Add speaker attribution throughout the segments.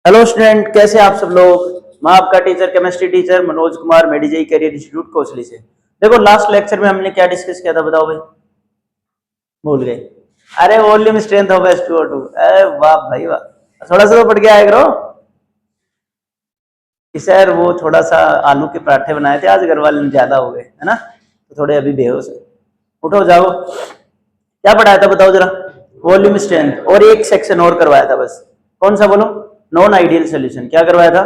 Speaker 1: Hello student, कैसे आप सब लोग। मैं आपका teacher, chemistry teacher Manoj Kumar, मेडिजई करियर इंस्टीट्यूट कोसली से। देखो, लास्ट लेक्चर में हमने क्या डिस्कस किया था, बताओ भाई। भूल गए। अरे वॉल्यूम स्ट्रेंथ ऑफ H2O2। अरे वाह भाई वाह, थोड़ा सा तो पढ़ के आया करो कि सर वो थोड़ा सा आलू के पराठे बनाए थे आज, घर वाले ज्यादा हो गए है ना, तो थोड़े अभी बेहोश है। उठो जाओ, क्या पढ़ाया था बताओ जरा। वॉल्यूम स्ट्रेंथ और एक सेक्शन और करवाया था बस। कौन सा बोलो। Non ideal solution. क्या करवाया था।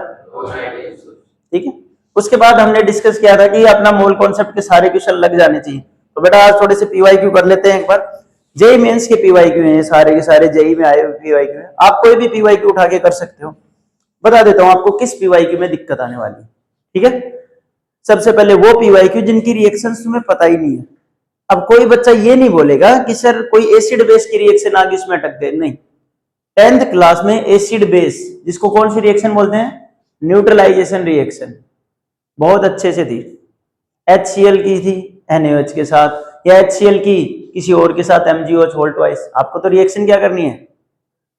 Speaker 1: ठीक है। उसके बाद हमने डिस्कस किया था कि अपना मोल कॉन्सेप्ट के सारे क्वेश्चन लग जाने चाहिए। तो बेटा आज थोड़े से पीवाईक्यू कर लेते हैं एक बार। जेई मेंस के पीवाईक्यू हैं सारे के सारे, जेई में आए हुए पीवाईक्यू हैं। आप कोई भी पीवाईक्यू उठा के कर सकते हो। बता देता हूं आपको किस पीवाईक्यू में दिक्कत आने वाली है। ठीक है। सबसे पहले वो पीवाईक्यू जिनकी रिएक्शंस तुम्हें पता ही नहीं है। अब कोई बच्चा ये नहीं बोलेगा कि सर कोई एसिड बेस की रिएक्शन आ गई उसमें अटक गए, नहीं। 10th क्लास में एसिड बेस, जिसको कौन सी रिएक्शन बोलते हैं, न्यूट्रलाइजेशन रिएक्शन, बहुत अच्छे से थी। HCl की थी NaOH के साथ, या HCl की किसी और के साथ MgOH होल ट्वाइस। आपको तो रिएक्शन क्या करनी है,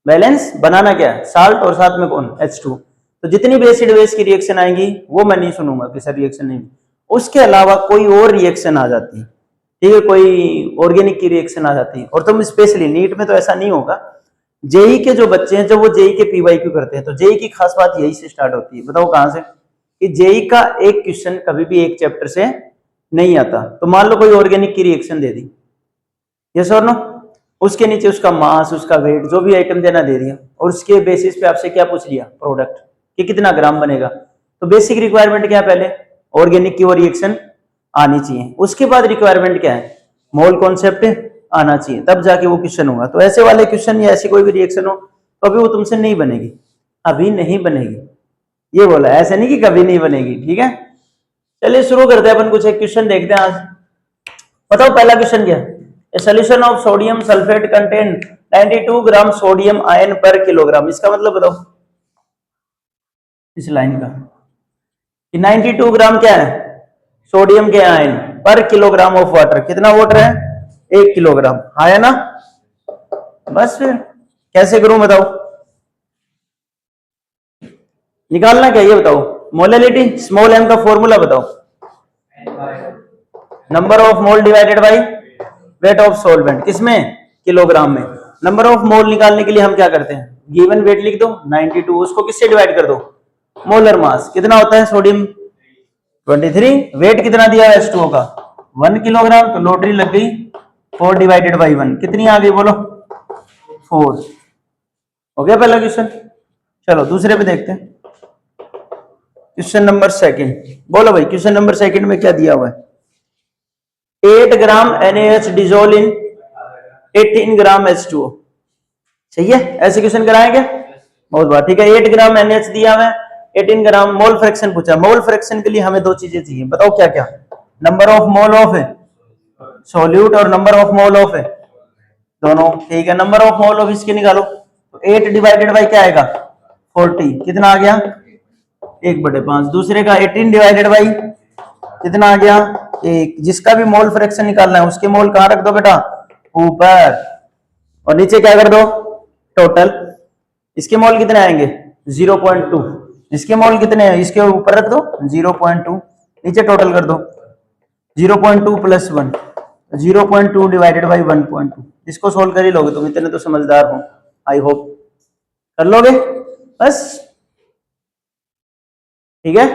Speaker 1: बैलेंस बनाना। क्या है, साल्ट और साथ में कौन, H2। तो जितनी भी एसिड बेस की रिएक्शन आएंगी वो मैं नहीं सुनूंगा कि सर रिएक्शन नहीं। उसके अलावा कोई और रिएक्शन आ जाती है, ठीक है, कोई ऑर्गेनिक की रिएक्शन आ जाती है। और तुम स्पेशली नीट में तो ऐसा नहीं होगा। जेई के जो बच्चे हैं, जब वो जेई के पीवाईक्यू करते हैं, तो जेई की खास बात यही से स्टार्ट होती है। बताओ कहां से, कि जेई का एक क्वेश्चन कभी भी एक चैप्टर से नहीं आता। तो मान लो कोई ऑर्गेनिक की रिएक्शन दे दी, यस और नो, उसके नीचे उसका मास, उसका वेट, जो भी आइटम देना दे दिया, और उसके बेसिस पे आपसे क्या पूछ लिया, प्रोडक्ट कि कितना ग्राम बनेगा। तो बेसिक रिक्वायरमेंट क्या है, पहले ऑर्गेनिक की वो रिएक्शन आनी चाहिए। उसके बाद रिक्वायरमेंट क्या है, मोल कॉन्सेप्ट आना चाहिए, तब जाके वो क्वेश्चन होगा। तो ऐसे वाले क्वेश्चन या ऐसी कोई भी रिएक्शन हो तो अभी वो तुमसे नहीं बनेगी, अभी नहीं बनेगी, ये बोला। ऐसे नहीं कि कभी नहीं बनेगी, ठीक है। चलिए शुरू करते हैं अपन, कुछ एक क्वेश्चन देखते हैं आज। बताओ पहला क्वेश्चन क्या है। A solution of sodium sulfate contain 92 gram sodium ion पर किलोग्राम। इसका मतलब बताओ इस लाइन का, कि 92 ग्राम क्या है, सोडियम के आयन पर किलोग्राम ऑफ वाटर। कितना वाटर है, 1 किलोग्राम, है ना। बस फिर कैसे करूं बताओ, निकालना क्या ये बताओ। मोलैलिटी, स्मॉल m का फॉर्मूला बताओ, number of mole divided by weight of solvent. किसमें, किलोग्राम में। नंबर ऑफ मोल निकालने के लिए हम क्या करते हैं, गिवन वेट लिख दो 92, उसको किससे डिवाइड कर दो, मोलर मास। कितना होता है सोडियम 23, वेट कितना दिया है H2O का 1 किलोग्राम। तो लॉटरी लग गई, 4 डिवाइडेड बाई 1 कितनी आ गई बोलो, 4। हो गया पहला क्वेश्चन। चलो दूसरे पे देखते हैं, क्वेश्चन नंबर सेकंड। बोलो भाई, क्वेश्चन नंबर सेकंड में क्या दिया हुआ है। 8 ग्राम NaH dissolve in 18 gram H2O। सही है, ऐसे क्वेश्चन कराएं क्या, बहुत बार। ठीक है, 8 ग्राम NaH दिया हुआ है, 18 ग्राम मोल फ्रैक्शन पूछा। मोल फ्रैक्शन के लिए हमें दो चीजें चाहिए, बताओ क्या क्या। Number of mole of solute और नंबर ऑफ मोल ऑफ दोनों। ठीक है, नंबर ऑफ मोल ऑफ इसके निकालो। तो 8 डिवाइडेड बाई क्या आएगा, 40। कितना आ गया, 1/5। दूसरे का 18 डिवाइडेड बाई कितना आ गया, 1। जिसका भी मोल फ्रैक्शन निकालना है उसके मोल कहां रख दो बेटा, ऊपर, और नीचे क्या कर दो, टोटल। इसके मोल कितने आएंगे, 0.2। इसके मोल कितने हैं, इसके ऊपर रख दो 0.2, नीचे टोटल कर दो 0.2 प्लस 1, 0.2 डिवाइडेड बाई 1.2। इसको सोल्व कर ही लोगे तुम, इतने तो समझदार हो, आई होप कर लोगे बस। ठीक है,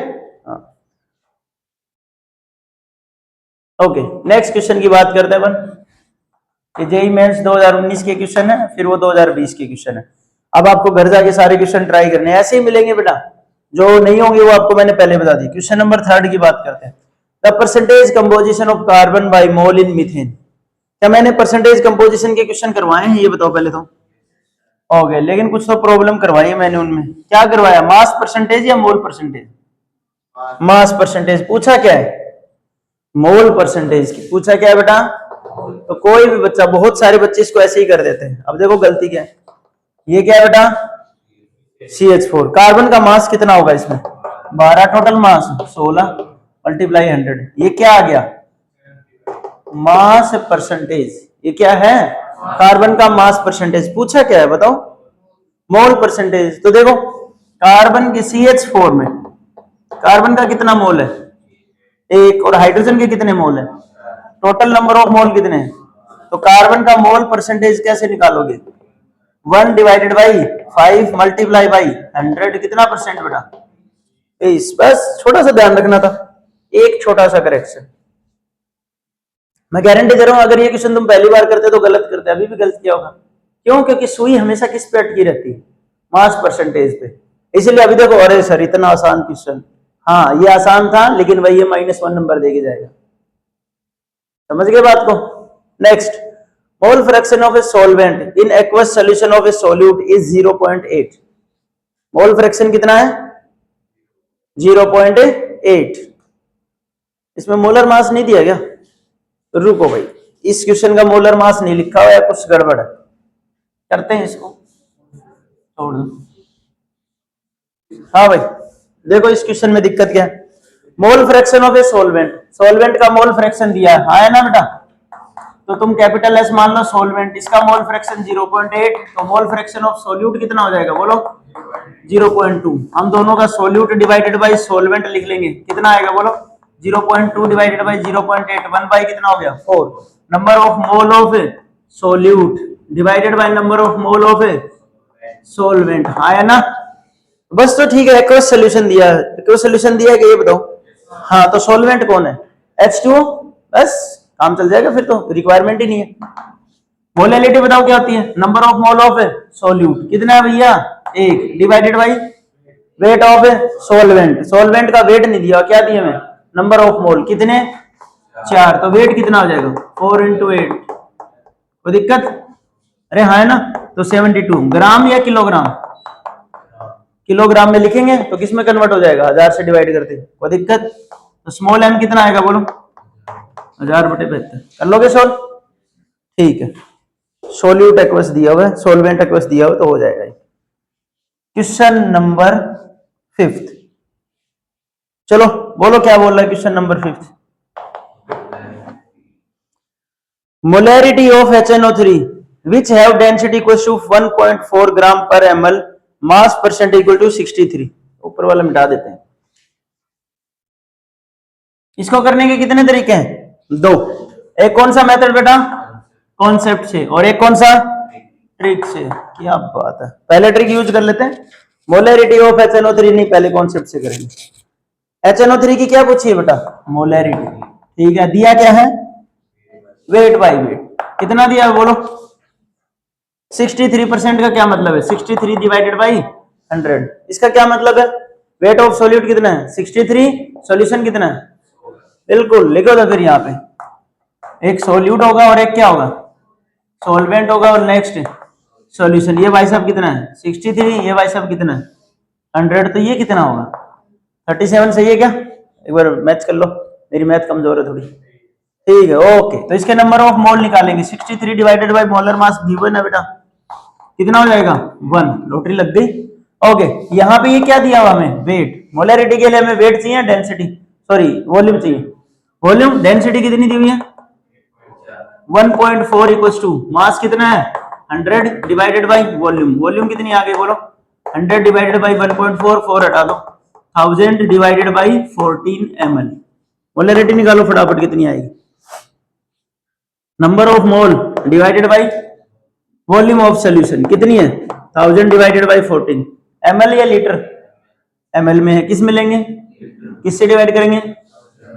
Speaker 1: ओके। नेक्स्ट क्वेश्चन की बात करते हैं अपन। जेई मेंस 2019 के क्वेश्चन है, फिर वो 2020 के क्वेश्चन है। अब आपको घर जाके सारे क्वेश्चन ट्राई करने हैं, ऐसे ही मिलेंगे बेटा, जो नहीं होंगे वो आपको मैंने पहले बता दी। क्वेश्चन नंबर 3 की बात करते हैं। The percentage composition of carbon by mole in methane. क्या मैंने परसेंटेज कंपोजिशन के क्वेश्चन करवाए हैं, ये बताओ पहले तो। हो गए, लेकिन कुछ तो प्रॉब्लम करवाई है मैंने उनमें। क्या करवाया, मास परसेंटेज या मोल परसेंटेज। मास परसेंटेज पूछा क्या है, मोल परसेंटेज की पूछा क्या है बेटा। तो कोई भी बच्चा, बहुत सारे बच्चे इसको ऐसे ही कर देते हैं। अब देखो गलती क्या है, ये क्या है बेटा, CH4। कार्बन का मास कितना होगा इसमें, 12, टोटल मास 16 मल्टीप्लाई 100। ये क्या आ गया, मास परसेंटेज। ये क्या है, कार्बन का मास परसेंटेज। पूछा क्या है बताओ, मोल परसेंटेज। तो देखो कार्बन के CH4 में कार्बन का कितना मोल है? एक। और हाइड्रोजन के कितने मोल है? टोटल नंबर ऑफ मोल कितने हैं? तो कार्बन का मोल परसेंटेज कैसे निकालोगे? 1 डिवाइडेड बाई 5 मल्टीप्लाई बाई 100 कितना परसेंट बेटा? 20। बस छोटा सा ध्यान रखना था, एक छोटा सा करेक्शन। मैं गारंटी दे रहा हूं अगर ये क्वेश्चन तुम पहली बार करते तो गलत करते, अभी भी गलत किया होगा। क्यों? क्योंकि सुई हमेशा किस पे अटकी रहती है? मास परसेंटेज पे। इसलिए अभी देखो, अरे सर इतना आसान क्वेश्चन, हाँ ये आसान था लेकिन वही -1 नंबर देके जाएगा। समझ गए बात को? Next, mole fraction of a solvent in aqueous solution of A solute is 0.8। Mole fraction कितना है? 0.8। इसमें मोलर मास नहीं दिया गया? रुको भाई, इस क्वेश्चन का मोलर मास नहीं लिखा हुआ है, कुछ गड़बड़ है, करते हैं इसको, छोड़ दो। हाँ भाई देखो, इस क्वेश्चन में दिक्कत क्या है? Mole fraction of a solvent, solvent का मोल फ्रैक्शन दिया है, हाँ है ना बेटा? तो तुम कैपिटल एस मान लो सॉल्वेंट, इसका मोल फ्रैक्शन 0.8, तो मोल फ्रैक्शन ऑफ सॉल्यूट कितना हो जाएगा बोलो? 0.2। हम दोनों का सॉल्यूट डिवाइडेड बाय सॉल्वेंट लिख लेंगे, कितना आएगा बोलो? 0.2 डिवाइडेड बाय 0.8, 1 बाय कितना हो गया? 4। Number of mole of solute divided by number of mole of solvent, आया ना? बस तो ठीक है, एक्वस सॉल्यूशन दिया है, एक्वस सॉल्यूशन दिया है कि ये बताओ? हाँ, तो सॉल्वेंट कौन है? H2O। बस काम चल जाएगा, फिर तो रिक्वायरमेंट ही नहीं है। मोलैलिटी बताओ क्या होती है? Number of mole of solute, कितना है भैया? 1 divided by weight of solvent, solvent का वेट नहीं दिया, क्या दिया मैं? नंबर ऑफ मोल, कितने? 4, तो वेट कितना हो जाएगा? 4 × 8। कोई दिक्कत? अरे हाँ है ना? तो 72 ग्राम या किलोग्राम? किलोग्राम में लिखेंगे तो किस में कन्वर्ट हो जाएगा? 1000 से डिवाइड करते। कोई दिक्कत? तो स्मॉल m कितना आएगा बोलो? 1000/72। कर लोगे सोल्व? ठीक है, सोल्यूट एक्वस दिया हुआ है, सोलवेंट एक्वस दिया हुआ तो हो जाएगा। क्वेश्चन नंबर 5, चलो बोलो क्या बोल रहा है question number 5? Molarity of HNO3 which have density equals to 1.4 gram per ml, mass percent equal to 63। ऊपर वाला मिटा देते हैं। इसको करने के कितने तरीके हैं? 2। एक कौन सा मेथड बेटा? कॉन्सेप्ट से, और एक कौन सा? ट्रिक से। क्या बात है, पहले ट्रिक यूज कर लेते हैं। मोलैरिटी ऑफ HNO3 नहीं, पहले कॉन्सेप्ट से करेंगे। HNO3 की क्या पूछी है बेटा? मोलैरिटी। ठीक है, दिया क्या है? Weight by wait. कितना दिया है बोलो? 63% का क्या मतलब है? 63 डिवाइडेड बाई 100। इसका क्या मतलब है? वेट ऑफ सॉल्यूट कितना है? 63, सॉल्यूशन कितना है? बिल्कुल, लिखो तो फिर यहाँ पे एक सॉल्यूट होगा और एक क्या होगा? सॉल्वेंट होगा, और नेक्स्ट सॉल्यूशन। ये भाई साहब कितना है? 63। ये भाई साहब कितना है? 100। तो ये कितना होगा? 37। सही है क्या? एक बार मैच कर लो, मेरी मैथ कमजोर है थोड़ी। ठीक है, ओके। तो इसके नंबर ऑफ मोल निकालेंगे। 63 divided by molar mass given है बेटा, कितना हो जाएगा? 1। लॉटरी लग गई। ओके, यहाँ पे ये क्या दिया हुआ हमें? वेट। मोलैरिटी के लिए हमें वेट चाहिए, डेंसिटी सॉरी वॉल्यूम चाहिए। वॉल्यूम, डेंसिटी कितनी दी हुई है? 1.4 इक्वल्स टू मास कितना है? 100 डिवाइडेड बाय वॉल्यूम। वॉल्यूम कितनी आ गई बोलो? 100 डिवाइडेड बाय 1.4, 4 हटा दो, 1000 डिवाइडेड बाय 14 ml। मोलैरिटी निकालो फटाफट, कितनी आएगी? Number of mole divided by volume of solution कितनी है? 1000 डिवाइडेड बाय 14। ml या लीटर? ml में है, किस में लेंगे? किससे डिवाइड करेंगे?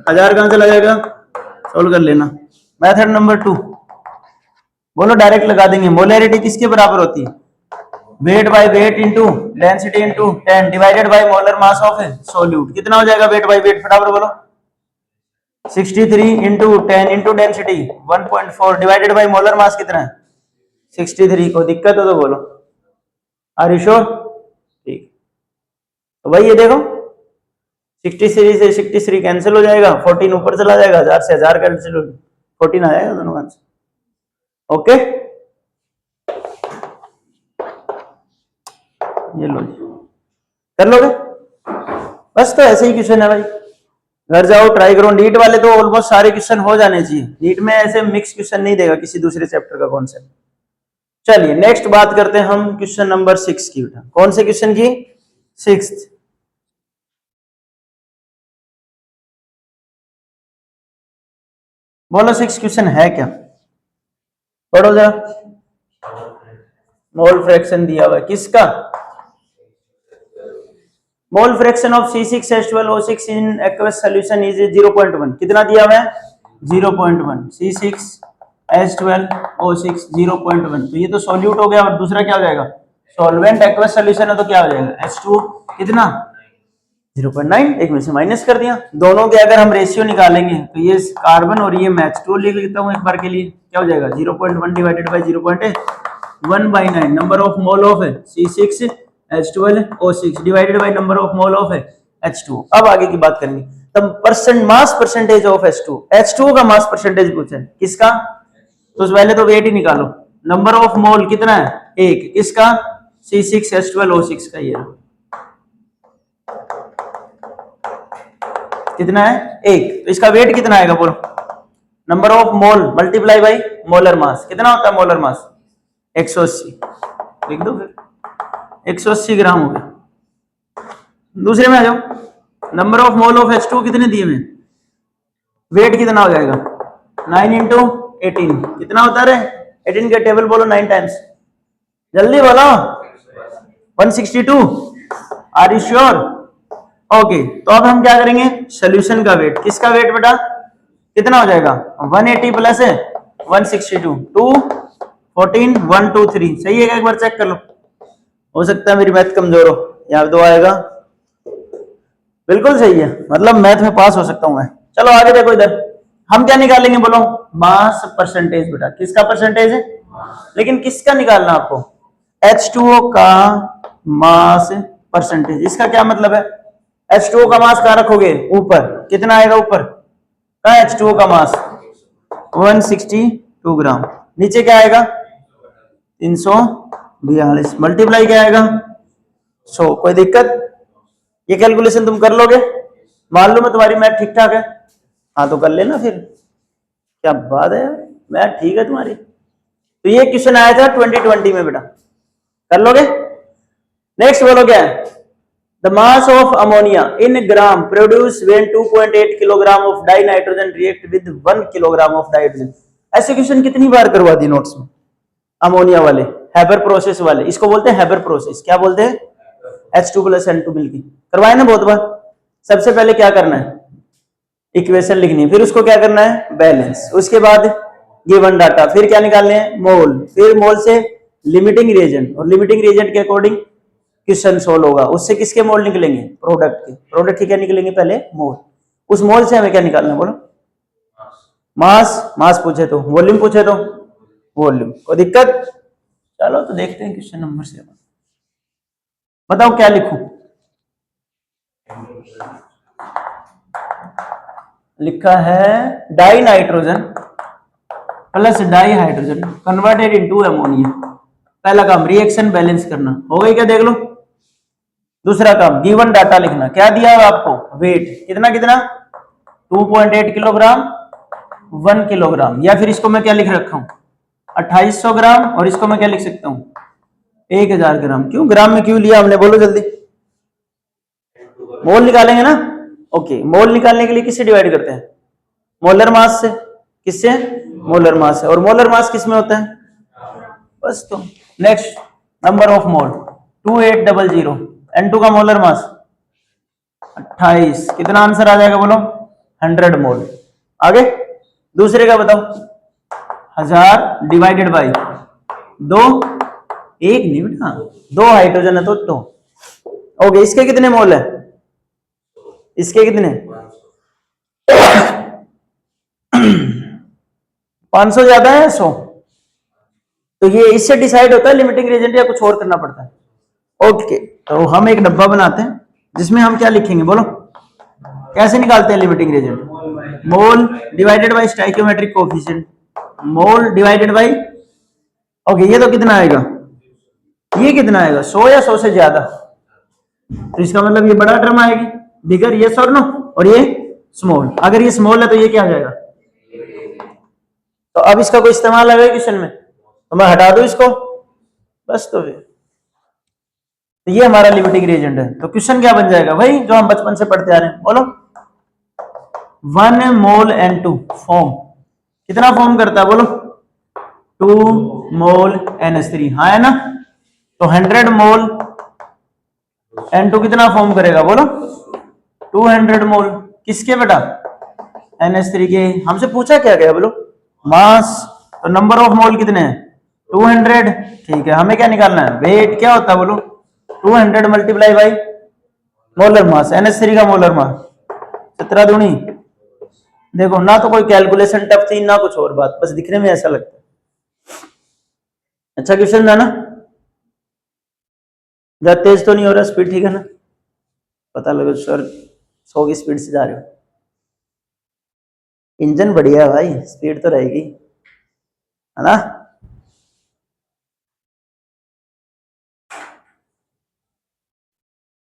Speaker 1: 1000 कहां से लगेगा? सोल्व कर लेना। मेथड नंबर 2, बोलो डायरेक्ट लगा देंगे। मोलैरिटी किसके बराबर होती है? Weight by weight into density into 10 divided by molar mass of solute. कितना हो जाएगा वेट बाय वेट? फटाफट बोलो। 63 into 10 into density 1.4 divided by molar mass कितना है? 63। को दिक्कत हो तो बोलो। Are you sure? ठीक, तो भाई ये देखो 63 से 63 कैंसिल हो जाएगा, 14 ऊपर चला जाएगा, 1000 से 1000 कैंसिल हो, 14 आ जाएगा दोनों आंसर। ओके, ये लो जी, कर लोगे? बस तो ऐसे ही क्वेश्चन है भाई, घर जाओ ट्राई करो। नीट वाले तो ऑलमोस्ट सारे क्वेश्चन हो जाने चाहिए। नीट में ऐसे मिक्स क्वेश्चन नहीं देगा किसी दूसरे चैप्टर का कॉन्सेप्ट। चलिए नेक्स्ट बात करते हैं हम क्वेश्चन नंबर 6 की। बेटा कौन से क्वेश्चन की? सिक्स्थ। बोलो सिक्स क्वेश्चन है क्या, पढ़ो जरा। मोल फ्रैक्शन दिया हुआ है किसका, mole fraction of C6H12O6 in aqueous solution is 0.1। कितना दिया हुआ है 0.1। C6H12O6 0.1। तो ये तो सॉल्यूट हो गया और दूसरा क्या हो जाएगा सॉल्वेंट। एक्वस सॉल्यूशन है तो क्या हो जाएगा H2 कितना 0.9। एक में से माइनस कर दिया। दोनों के अगर हम रेशियो निकालेंगे तो ये कार्बन और ये मैं H2 लिख लेता हूँ एक बार के लिए। क्या हो जाएगा 0.1 divided by 0.1/9 number of mole of C6H12O6 divided by number of mole of H2। अब आगे की बात करेंगे तब percent mass percentage of H2 का मास परसेंटेज पूछा है किसका, तो पहले तो वेट ही निकालो। नंबर ऑफ मोल कितना है एक, किसका C6H12O6 का। ये कितना है एक, तो इसका वेट कितना आएगा बोलो। Number of mole multiply by molar mass. कितना होता है मोलर मास 180। लिख दो फिर 180 ग्राम हो गया। दूसरे में आ जाओ, number of mole of H2 कितने दिए हुए, वेट कितना हो जाएगा 9 इंटू 18 कितना होता है 18 के टेबल बोलो 9 टाइम्स, जल्दी बोलो 162। Are you sure? ओके, तो अब हम क्या करेंगे सोल्यूशन का वेट। किसका वेट बेटा कितना हो जाएगा 180 प्लस 162 2 14 1 2 3 सही है। एक बार चेक कर लो, हो सकता है मेरी मैथ कमजोर हो। यहाँ 2 आएगा, बिल्कुल सही है, मतलब मैथ में पास हो सकता हूं मैं। चलो आगे देखो, इधर हम क्या निकालेंगे बोलो मास परसेंटेज। बेटा किसका परसेंटेज है, लेकिन किसका निकालना आपको H2O का मास परसेंटेज। इसका क्या मतलब है H2O का मास कहां रखोगे ऊपर, कितना आएगा ऊपर का H2O का मास 162 ग्राम, नीचे क्या आएगा 342 मल्टीप्लाई क्या आएगा 100। कोई दिक्कत, ये कैलकुलेशन तुम कर लोगे, मालूम है तुम्हारी मैथ ठीक ठाक है, हाँ तो कर लेना फिर, क्या बात है मैथ ठीक है तुम्हारी। तो ये क्वेश्चन आया था 2020 में बेटा, कर लोगे। नेक्स्ट बोलो क्या है, the mass of ammonia in gram produce when 2.8 kilogram of die nitrogen react with 1 kilogram of hydrogen. ऐसे क्वेश्चन कितनी बार करवा दी नोट्स में, अमोनिया वाले हैबर प्रोसेस वाले, इसको बोलते हैं हैबर प्रोसेस। क्या बोलते हैं H2 प्लस N2 मिलकर करवाए ना बहुत बार। सबसे पहले क्या करना है इक्वेशन लिखनी है, फिर उसको क्या करना है बैलेंस, उसके बाद गिवन डाटा, फिर क्या निकालने हैं मोल, फिर मोल से लिमिटिंग रिएजेंट, और लिमिटिंग रिएजेंट के अकॉर्डिंग क्वेश्चन सोल्व होगा। उससे किसके मोल निकलेंगे प्रोडक्ट के, प्रोडक्ट के क्या निकलेंगे पहले मोल, उस मोल से हमें क्या निकालना है बोलो मास। मास पूछे तो वॉल्यूम, पूछे तो वॉल्यूम। कोई दिक्कत, चलो तो देखते हैं क्वेश्चन नंबर 7। बताओ क्या लिखूं, लिखा है die nitrogen plus di hydrogen converted into ammonia. पहला काम रिएक्शन बैलेंस करना, हो गई क्या देख लो। दूसरा काम गिवन डाटा लिखना, क्या दिया है आपको वेट कितना कितना 2.8 किलोग्राम 1 किलोग्राम, या फिर इसको मैं क्या लिख रखा हूं 2800 ग्राम, और इसको मैं क्या लिख सकता हूं 1000 ग्राम। क्यों ग्राम में क्यों लिया हमने बोलो जल्दी, मोल निकालेंगे ना। ओके, मोल निकालने के लिए किससे डिवाइड करते हैं मोलर मास से, किससे मोलर मास से, और मोलर मास किस में होता है बस। तो next number of mole 2800, N2 का मोलर मास 28, कितना आंसर आ जाएगा बोलो 100 मोल। आगे दूसरे का बताओ 1000 डिवाइडेड बाई 2, एक नहीं बेटा 2 हाइड्रोजन है तो ओके, इसके कितने मोल है, इसके कितने 500 ज्यादा है 100, तो ये इससे डिसाइड होता है लिमिटिंग रिएजेंट या कुछ और करना पड़ता है। ओके, तो हम एक डब्बा बनाते हैं जिसमें हम क्या लिखेंगे बोलो, कैसे निकालते हैं limiting reagent, mole divided by stoichiometric coefficient, mole divided by okay, ये तो कितना आएगा, ये कितना आएगा 100 या 100 से ज्यादा, तो इसका मतलब ये बड़ा टर्म आएगी बिगर, ये और नो, और ये स्मॉल। अगर ये स्मॉल है तो ये क्या आ जाएगा, तो अब इसका कोई इस्तेमाल है क्वेश्चन में, तो मैं हटा दूं इसको बस। तो फिर तो ये हमारा लिमिटिंग रिएजेंट है। तो क्वेश्चन क्या बन जाएगा भाई, जो हम बचपन से पढ़ते आ रहे हैं, बोलो 1 मोल N2 फॉर्म कितना फॉर्म करता है, बोलो 2 मोल NH3, हाँ है ना। तो 100 मोल N2 कितना फॉर्म करेगा, बोलो 200 मोल, किसके बेटा, NH3 के। हमसे पूछा क्या गया, बोलो मास। तो नंबर ऑफ मोल कितने हैं, 200, ठीक है। हमें क्या निकालना है, वेट क्या होता है, बोलो 200 multiply by molar mass, NH3 का मोलर मास 17 दूनी। देखो ना तो कोई कैलकुलेशन टफ थी ना कुछ और बात, बस दिखने में ऐसा लगता है। अच्छा क्वेश्चन था ना, ज्यादा तेज तो नहीं हो रहा, स्पीड ठीक है ना, पता लगे सर 100 की स्पीड से जा रहे हो। इंजन बढ़िया है भाई, स्पीड तो रहेगी, है ना।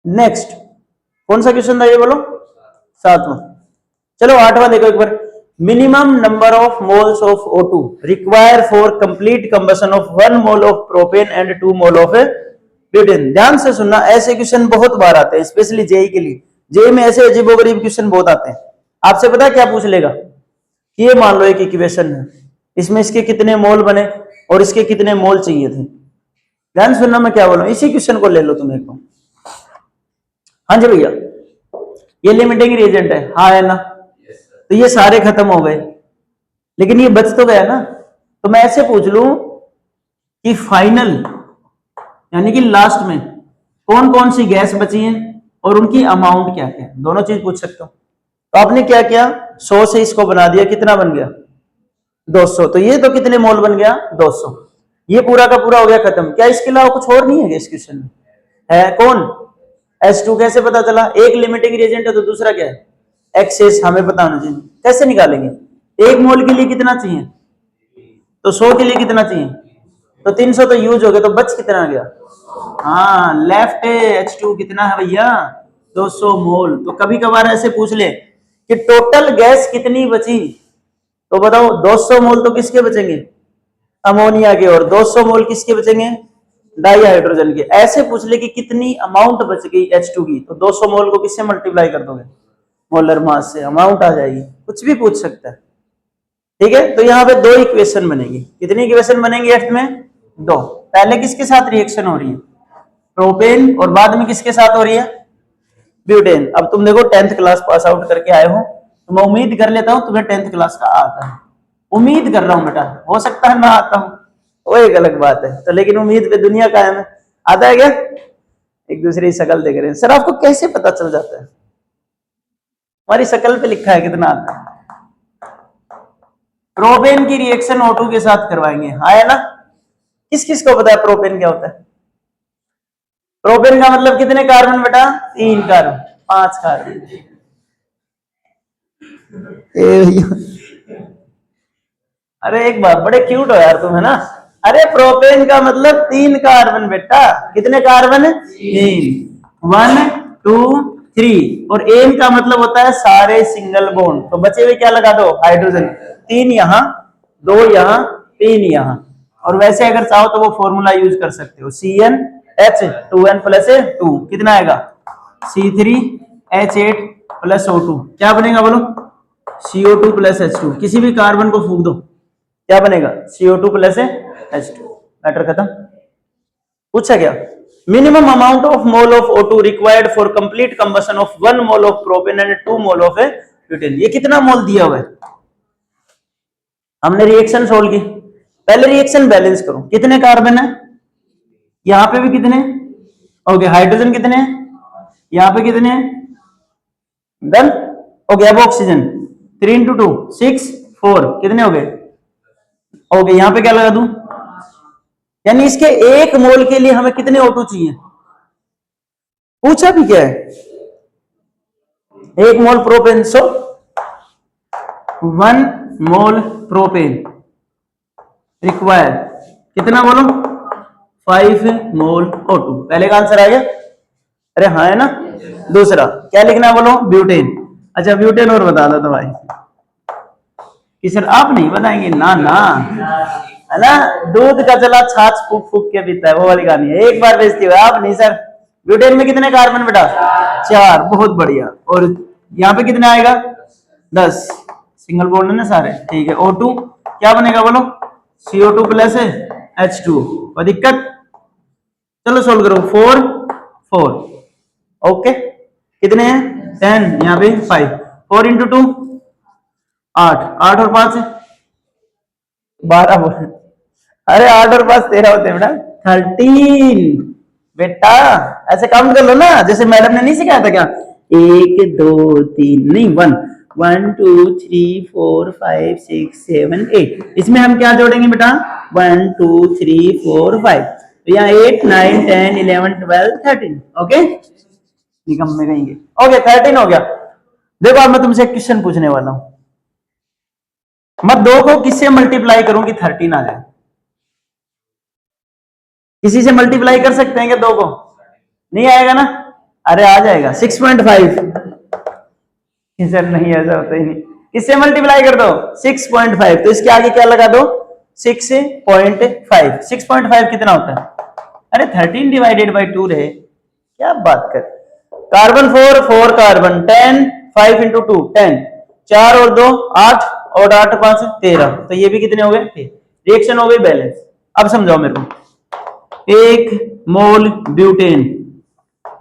Speaker 1: नेक्स्ट कौन सा क्वेश्चन था ये, बोलो 7वां। चलो 8वां देखो एक बार। Minimum number of moles of O2 require for complete combustion of 1 mole of propane and 2 mole of butane. ध्यान से सुनना, ऐसे क्वेश्चन बहुत बार आते हैं, स्पेशली जेई के लिए। जेई में ऐसे अजीबोगरीब क्वेश्चन बहुत आते हैं। आपसे पता है क्या पूछ लेगा, कि ये मान लो एक इक्वेशन है, इसमें इसके कितने मोल बने और इसके कितने मोल चाहिए थे। ध्यान सुनना मैं क्या बोल रहा हूं, इसी क्वेश्चन को ले लो तुम एक। हाँ जी भैया, ये लिमिटिंग रिएजेंट है, हाँ है ना। तो ये सारे खत्म हो गए, लेकिन ये बच तो गया ना। तो मैं ऐसे पूछ लूं कि फाइनल यानी कि लास्ट में कौन कौन सी गैस बची हैं और उनकी अमाउंट क्या क्या है, दोनों चीज पूछ सकता हूं। तो आपने क्या किया, 100 से इसको बना दिया, कितना बन गया 200। तो ये तो कितने मोल बन गया 200। ये पूरा का पूरा हो गया खत्म। क्या इसके अलावा कुछ और नहीं है इस क्वेश्चन में, है कौन, H2। कैसे पता चला, एक लिमिटिंग रिएजेंट है तो दूसरा क्या है, एक्सेस। हमें पता होना चाहिए, कैसे निकालेंगे। एक मोल के लिए कितना चाहिए, तो 100 के लिए कितना चाहिए, तो 300 तो यूज हो गया, तो बच कितना गया, हाँ लेफ्ट H2 कितना है भैया 200 मोल। तो कभी कभार ऐसे पूछ ले कि टोटल गैस कितनी बची, तो बताओ 200 मोल तो किसके बचेंगे, अमोनिया के, और 200 मोल किसके बचेंगे, डाई हाइड्रोजन के। ऐसे पूछ ले कि कितनी अमाउंट बच गई H2 की, तो 200 मोल को किससे मल्टीप्लाई कर दोगे, मोलर मास से, अमाउंट आ जाएगी। कुछ भी पूछ सकता है, ठीक है। तो यहाँ पे 2 इक्वेशन बनेगी। कितनी इक्वेशन बनेंगी एफ में, 2। पहले किसके साथ रिएक्शन हो रही है, प्रोपेन, और बाद में किसके साथ हो रही है, ब्यूटेन। अब तुम देखो 10th क्लास पास आउट करके आए हो, तो मैं उम्मीद कर लेता हूं तुम्हें 10th क्लास का आता है। उम्मीद कर रहा हूं बेटा, हो सकता है मैं आता हूं, वो एक अलग बात है। तो लेकिन उम्मीद पे दुनिया कायम है। आता है क्या, एक दूसरे की शक्ल देख रहे हैं। सर आपको कैसे पता चल जाता है, हमारी शक्ल पे लिखा है कितना आता है। प्रोपेन की रिएक्शन O2 के साथ करवाएंगे, हाँ है ना। किस किस को पता है प्रोपेन क्या होता है, प्रोपेन का मतलब कितने कार्बन बेटा, 3 कार्बन, 5 कार्बन। अरे एक बात, बड़े क्यूट हो यार तुम, है ना। अरे प्रोपेन का मतलब 3 कार्बन बेटा, कितने कार्बन, 3, 1 2 3। और एन का मतलब होता है सारे सिंगल बॉन्ड। तो बचे हुए क्या लगा दो, हाइड्रोजन, 3 यहाँ, 2 यहाँ, 3 यहाँ। और वैसे अगर चाहो तो वो फॉर्मूला यूज कर सकते हो, CnH2n+2 कितना आएगा, C3H8 + O2। क्या बनेगा बोलो, CO2 + H2। किसी भी कार्बन को फूंक दो, क्या बनेगा, CO2 + H2। मैटर खत्म। पूछा क्या, minimum amount of mole of O2 required for complete combustion of 1 mole of propane and 2 mole of butane. ये कितना मोल दिया हुआ है, हमने रिएक्शन सोल्व की। पहले रिएक्शन बैलेंस करो, कितने कार्बन है, यहां पे भी कितने, ओके हाइड्रोजन कितने, यहां पे कितने, डन। ओके अब ऑक्सीजन 3 × 2 6 4 कितने हो गए, ओके यहां पे क्या लगा दूं, यानी इसके 1 मोल के लिए हमें कितने O2 चाहिए। पूछा भी क्या है, 1 मोल प्रोपेन, सो 1 मोल प्रोपेन रिक्वायर कितना बोलो, 5 मोल O2। पहले का आंसर आ गया, अरे हाँ है ना। दूसरा क्या लिखना है बोलो, ब्यूटेन। अच्छा ब्यूटेन और बता दो तो भाई, कि सर आप नहीं बताएंगे ना, ना है ना। दूध का चला छाछ फूक फूक के पीता है, वो वाली कहानी है। एक बार बेइज्जती हुआ, आप नहीं सर, ब्यूटेन में कितने कार्बन बेटा? 4, बहुत बढ़िया। और यहाँ पे कितना आएगा? 10, सिंगल बॉन्ड है ना सारे, ठीक है। O2 क्या बनेगा बोलो? CO2 प्लस H2, कोई दिक्कत? चलो सोल्व करो। 4 4, ओके। कितने हैं? 10, यहाँ पे 5, 4 इंटू 2 8, 8 और 5 12 बोल। अरे 8 और 5 13 होते हैं बेटा, 13 बेटा। ऐसे काउंट कर लो ना, जैसे मैडम ने नहीं सिखाया था क्या? 1 2 3 नहीं 1 1 2 3 4 5 6 7 8। इसमें हम क्या जोड़ेंगे बेटा? 1 2 3 4 5। तो यहाँ 8 9 10 11 12 13, ओके। निकम में कहेंगे, ओके 13 हो गया। देखो अब मैं तुमसे एक क्वेश्चन पूछने वाला हूं। मैं 2 को किससे मल्टीप्लाई करूं कि 13 आ जाए? किसी से मल्टीप्लाई कर सकते हैं क्या 2 को? नहीं आएगा ना? अरे आ जाएगा 6.5। सर नहीं, ऐसा होता ही नहीं। किससे मल्टीप्लाई कर दो? 6.5। तो इसके आगे क्या लगा दो? 6.5। 6.5 कितना होता है? अरे 13 डिवाइडेड बाई 2 रहे, क्या बात कर। कार्बन 4 4 कार्बन 10, 5 इंटू 2 10, 4 और 2 8, और 8 5 13। तो ये भी कितने हो गए? रिएक्शन हो गई बैलेंस। अब समझाओ मेरे को, 1 मोल ब्यूटेन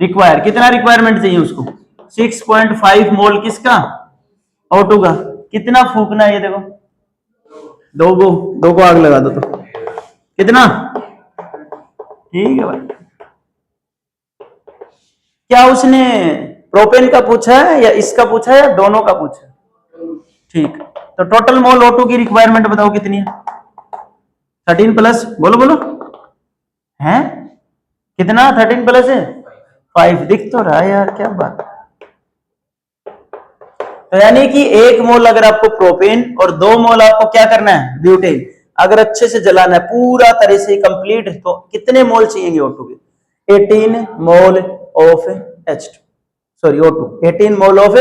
Speaker 1: रिक्वायर, कितना रिक्वायरमेंट चाहिए उसको? 6.5 मोल किसका? O2 का। कितना फूकना है ये देखो, 2 को आग लगा दो तो कितना? ठीक है भाई। क्या उसने प्रोपेन का पूछा है या इसका पूछा है या दोनों का पूछा है? ठीक। तो टोटल मोल O2 की रिक्वायरमेंट बताओ कितनी है? 13 प्लस, बोलो बोलो, है कितना? 13 प्लस है 5, दिख तो रहा है यार, क्या बात। तो यानी कि 1 मोल अगर आपको प्रोपेन और 2 मोल आपको क्या करना है? ब्यूटेन। अगर अच्छे से जलाना है पूरा तरह से कंप्लीट, तो कितने मोल चाहिए O2 के? 18 mole of H2, sorry O2, 18 mole of.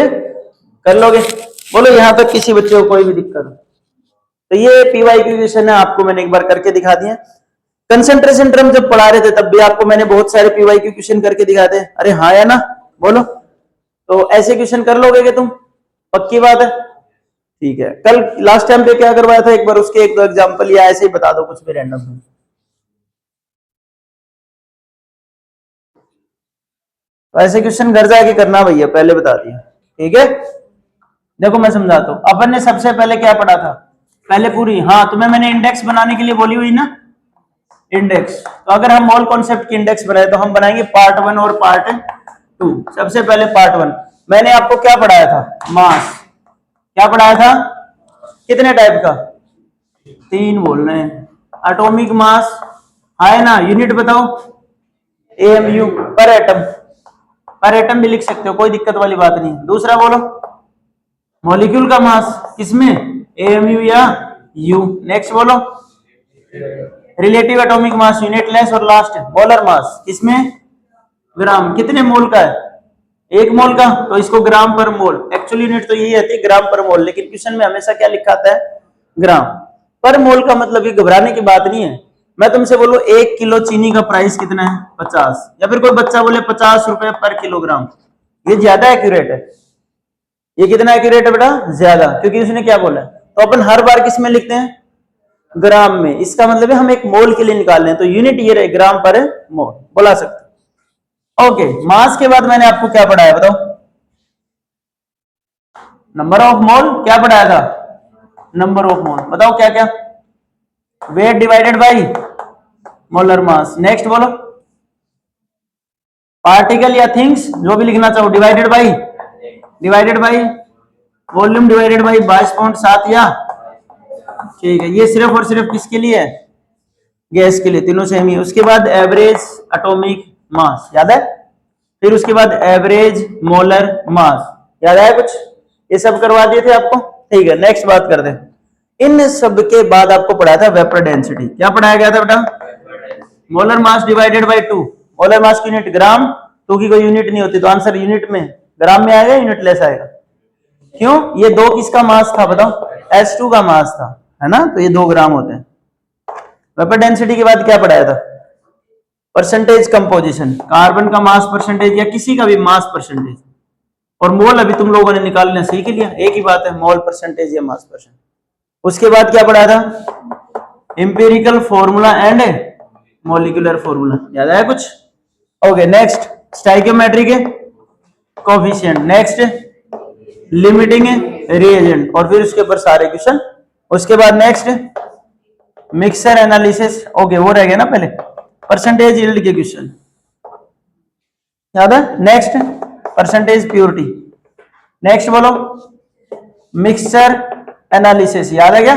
Speaker 1: कर लोगे? बोलो यहाँ तक किसी बच्चे को कोई भी दिक्कत हो? तो ये पीवाईक्यू क्वेश्चन है, आपको मैंने एक बार करके दिखा दिया। कंसंट्रेशन टर्म जब पढ़ा रहे थे तब भी आपको मैंने बहुत सारे पीवाईक्यू क्वेश्चन करके दिखाते हैं। अरे हाँ या ना, बोलो। तो ऐसे क्वेश्चन कर लोगे क्या तुम? पक्की बात है? ठीक है। कल लास्ट टाइम पे क्या करवाया था, एक बार उसके 1-2 एग्जांपल या ऐसे ही बता दो कुछ भी रैंडम। तो ऐसे क्वेश्चन घर जाके करना भैया, पहले बता दिया, ठीक है। देखो मैं समझाता हूं। अपन ने सबसे पहले क्या पढ़ा था? पहले पूरी, हाँ तुम्हें मैंने इंडेक्स बनाने के लिए बोली हुई ना, इंडेक्स। तो अगर हम मोल कॉन्सेप्ट की इंडेक्स बनाए तो हम बनाएंगे पार्ट 1 और पार्ट 2। सबसे पहले पार्ट 1 मैंने आपको क्या पढ़ाया था? मास। क्या पढ़ाया था? कितने टाइप का? 3 बोल रहे हैं। एटॉमिक मास है ना, यूनिट बताओ? AMU, पर एटम। पर एटम भी लिख सकते हो, कोई दिक्कत वाली बात नहीं। दूसरा बोलो, मॉलिक्यूल का मास किसमें? AMU या U। नेक्स्ट बोलो, रिलेटिव एटॉमिक मास, यूनिटलेस। और लास्ट मोलर मास, किसमें? ग्राम। कितने मोल का है? 1 मोल का, तो इसको ग्राम पर मोल। एक्चुअली यूनिट तो यही आती है, ग्राम पर मोल, लेकिन क्वेश्चन में हमेशा क्या लिखा आता है? ग्राम पर मोल का। मतलब ये घबराने की बात नहीं है। मैं तुमसे बोलूं 1 किलो चीनी का प्राइस कितना है? 50, या फिर कोई बच्चा बोले 50 रुपए पर किलोग्राम, ये ज्यादा एक्यूरेट है। ये कितना एक्यूरेट है बेटा? ज्यादा, क्योंकि उसने क्या बोला? तो अपन हर बार किस में लिखते हैं? ग्राम में। इसका मतलब है हम एक मोल के लिए निकाल रहे हैं, तो यूनिट ये रहे, ग्राम पर मोल बोला सकते। ओके, मास के बाद मैंने आपको क्या पढ़ाया बताओ? Number of mole. क्या पढ़ाया था? Number of mole. बताओ क्या क्या? Weight divided by molar mass. Next बोलो, पार्टिकल या थिंग्स, जो भी लिखना चाहो, divided by volume divided by 22.7 या, ठीक है। ये सिर्फ और सिर्फ किसके लिए है? गैस के लिए, तीनों सेम ही है। उसके बाद एवरेज एटॉमिक मास, याद है? फिर उसके बाद एवरेज मोलर मास, याद है कुछ? ये सब करवा दिए थे आपको, ठीक है। नेक्स्ट बात करते हैं। इन सब के बाद आपको पढ़ाया था वेपर डेंसिटी। क्या पढ़ाया गया था बेटा? Molar mass divided by 2। Molar mass की यूनिट ग्राम, 2 की कोई यूनिट नहीं होती, तो आंसर यूनिट में ग्राम में आएगा, यूनिट लेस आएगा। क्यों? ये 2 किसका मास था बताओ? H2 का मास था, है ना, तो ये 2 ग्राम होते हैं। वेपर डेंसिटी के बाद क्या पढ़ाया था? परसेंटेज कंपोजिशन, कार्बन का मास परसेंटेज या किसी का भी मास परसेंटेज, और मोल अभी तुम लोगों ने निकालना सीख लिया, एक ही बात है, मोल परसेंटेज या मास परसेंटेज। उसके बाद क्या पढ़ा था, empirical formula and molecular formula, याद आया कुछ? ओके, नेक्स्ट स्टाइकियोमेट्री के कोफिशिएंट, नेक्स्ट लिमिटिंग रिएजेंट, और फिर उसके ऊपर सारे क्वेश्चन। उसके बाद नेक्स्ट मिक्सर एनालिसिस, ओके वो रह गया ना पहले, परसेंटेज यील्ड के क्वेश्चन याद है। नेक्स्ट परसेंटेज प्योरिटी, नेक्स्ट बोलो मिक्सचर एनालिसिस, याद है क्या?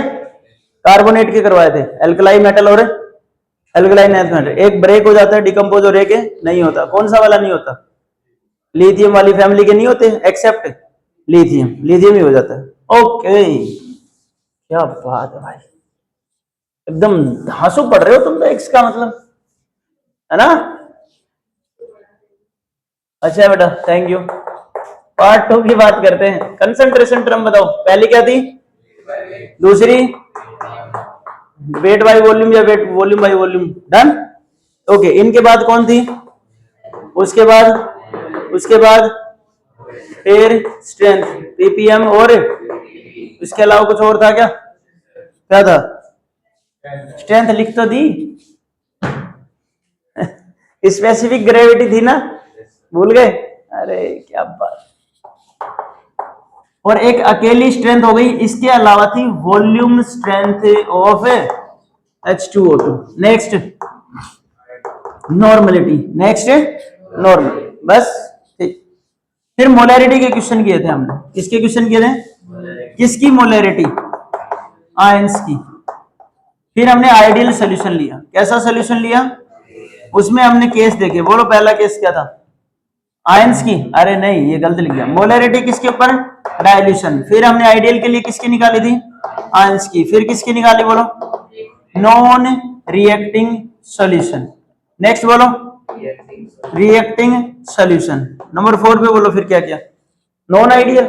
Speaker 1: कार्बोनेट के करवाए थे, एल्कलाई मेटल और एल्कलाइन मेटल, एक ब्रेक हो जाता है डिकम्पोज और एक नहीं होता, कौन सा वाला नहीं होता? लिथियम वाली फैमिली के नहीं होते, एक्सेप्ट लिथियम, लिथियम ही हो जाता है। ओके, क्या बात है भाई, एकदम धांसू पढ़ रहे हो तुम तो, एक्स का मतलब है ना। अच्छा बेटा, थैंक यू। पार्ट 2 की बात करते हैं, कंसंट्रेशन टर्म बताओ, पहली क्या थी, दूसरी वेट बाय वॉल्यूम या weight volume by volume, done. Okay, इनके बाद कौन थी, उसके बाद एयर स्ट्रेंथ पीपीएम, और इसके अलावा कुछ और था क्या, क्या था? स्ट्रेंथ लिख तो दी स्पेसिफिक ग्रेविटी थी ना, भूल गए? अरे क्या बात। और एक अकेली स्ट्रेंथ हो गई, इसके अलावा थी volume strength of H2O2। Next normality, next normal, बस ठीक। फिर मोलैरिटी के क्वेश्चन किए थे हमने, किसके क्वेश्चन किए थे, किसकी मोलैरिटी, आयंस की। फिर हमने आइडियल सोल्यूशन लिया, कैसा सोल्यूशन लिया, उसमें हमने केस देखे, बोलो पहला केस क्या था, आयंस की, अरे नहीं ये गलत लिख दिया, मोलैरिटी किसके ऊपर, डाइल्यूशन। फिर हमने आइडियल के लिए किसकी निकाली थी, आयंस की। फिर किसकी निकाली, बोलो नॉन रिएक्टिंग सॉल्यूशन। नेक्स्ट बोलो रिएक्टिंग सॉल्यूशन। नंबर 4 पे बोलो फिर क्या किया, नॉन आइडियल,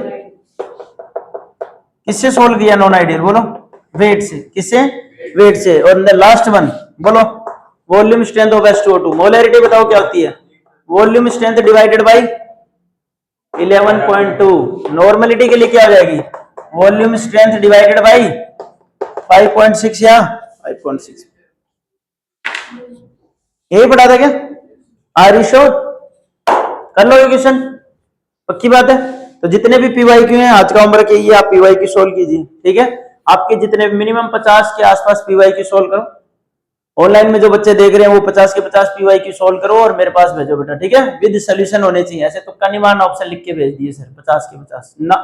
Speaker 1: किससे सोल्व किया नॉन आइडियल, बोलो वेट से, किससे, वेट से। और लास्ट वन बोलो volume strength of H2O2, molarity बताओ क्या होती है, volume strength divided by 11.2। Normality के लिए क्या हो जाएगी, वॉल्यूम स्ट्रेंथ डिवाइडेड बाय 5.6 या 5.6। यही पढ़ा था क्या, आर यू श्योर? कर लो ये क्वेश्चन, पक्की बात है। तो जितने भी पीवाईक्यू हैं आज का होमवर्क ये आप पीवाईक्यू सोल्व कीजिए, ठीक है। आपके जितने मिनिमम 50 के आसपास पीवाईक्यू सोल्व करो, ऑनलाइन में जो बच्चे देख रहे हैं वो 50 के 50 पीवाईक्यू सोल्व करो और मेरे पास भेजो बेटा, ठीक है, विद सोल्यूशन होने चाहिए, ऐसे तो कनिमान ऑप्शन लिख के भेज दिए सर 50 के 50 ना,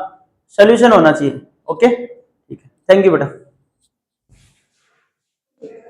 Speaker 1: सोल्यूशन होना चाहिए। ओके ठीक है, थैंक यू बेटा।